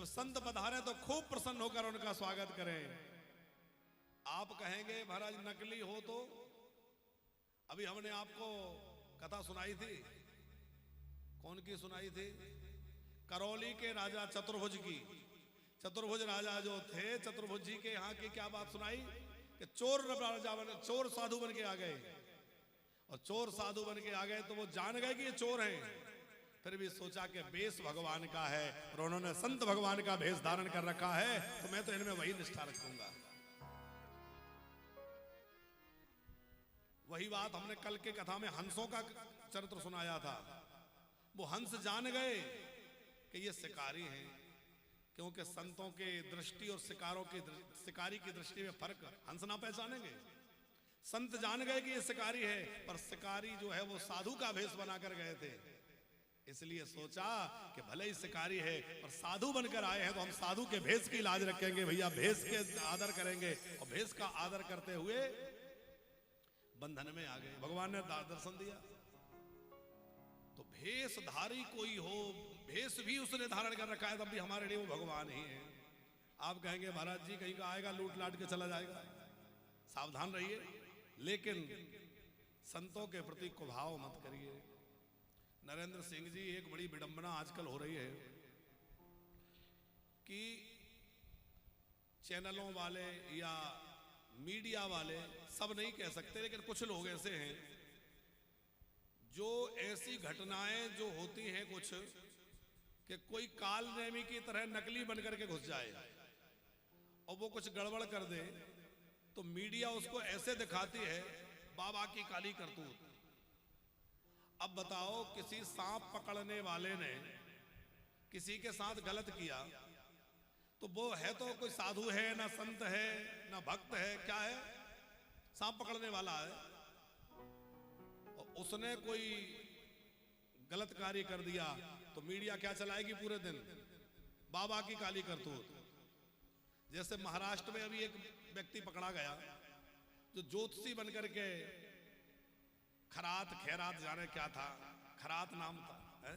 जब संत पधारे तो खूब प्रसन्न होकर उनका स्वागत करें। आप कहेंगे महाराज नकली हो तो? अभी हमने आपको कथा सुनाई थी, कौन की सुनाई थी? करौली के राजा चतुर्भुज की। चतुर्भुज राजा जो थे, चतुर्भुज जी के यहाँ की क्या बात सुनाई कि चोर राजा बने, चोर साधु बन के आ गए। और चोर साधु बन के आ गए तो वो जान गए कि ये चोर हैं, फिर भी सोचा कि भेष भगवान का है और उन्होंने संत भगवान का भेष धारण कर रखा है, तो मैं तो इनमें वही निष्ठा रखूंगा। वही बात हमने कल के कथा में हंसों का चरित्र सुनाया था। वो हंस जान गए कि ये शिकारी हैं, क्योंकि संतों के दृष्टि और शिकारी की दृष्टि में फर्क हंस ना पहचानेंगे। संत जान गए कि ये शिकारी है, पर शिकारी जो है वो साधु का भेष बनाकर गए थे, इसलिए सोचा कि भले ही शिकारी है पर साधु बनकर आए हैं तो हम साधु के भेष की लाज रखेंगे भैया, भेष के आदर करेंगे। और भेष का आदर करते हुए बंधन में आ गए। भगवान ने दर्शन दिया। तो भेषधारी कोई हो, भेष भी उसने धारण कर रखा है, तब भी हमारे लिए वो भगवान ही है। आप कहेंगे महाराज जी कहीं का आएगा लूट लाट के चला जाएगा, सावधान रहिए, लेकिन संतों के प्रति कुभाव मत करिए। नरेंद्र सिंह जी, एक बड़ी विडंबना आजकल हो रही है कि चैनलों वाले या मीडिया वाले, सब नहीं कह सकते, लेकिन कुछ लोग ऐसे हैं जो ऐसी घटनाएं जो होती हैं कुछ कि कोई काल नेमी की तरह नकली बनकर के घुस जाए और वो कुछ गड़बड़ कर दे तो मीडिया उसको ऐसे दिखाती है बाबा की काली करतूत। अब बताओ, किसी सांप पकड़ने वाले ने किसी के साथ गलत किया तो वो है तो कोई साधु है ना, संत है ना, भक्त है, क्या है? सांप पकड़ने वाला है। और उसने कोई गलत कार्य कर दिया तो मीडिया क्या चलाएगी पूरे दिन? बाबा की काली करतूत। जैसे महाराष्ट्र में अभी एक व्यक्ति पकड़ा गया जो ज्योतिषी बनकर के खैरात जाने क्या था, खरात नाम था है?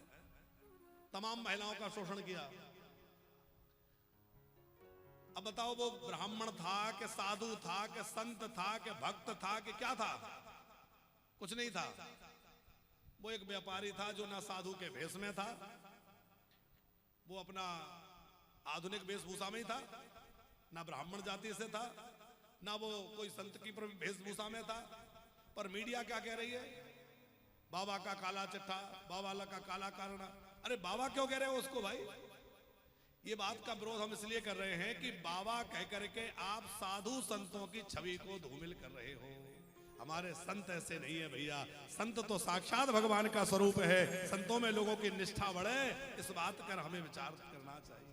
तमाम महिलाओं का शोषण किया। अब बताओ वो ब्राह्मण था कि साधु था कि संत था कि भक्त था कि क्या था? कुछ नहीं था। वो एक व्यापारी था जो ना साधु के भेष में था, वो अपना आधुनिक वेशभूषा में ही था, ना ब्राह्मण जाति से था, ना वो कोई संत की वेशभूषा में था। पर मीडिया क्या कह रही है? बाबा का काला चिट्ठा, बाबा का काला कारण। अरे बाबा क्यों कह रहे हो उसको भाई? ये बात का विरोध हम इसलिए कर रहे हैं कि बाबा कह करके आप साधु संतों की छवि को धूमिल कर रहे हो। हमारे संत ऐसे नहीं है भैया, संत तो साक्षात भगवान का स्वरूप है। संतों में लोगों की निष्ठा बढ़े, इस बात पर हमें विचार करना चाहिए।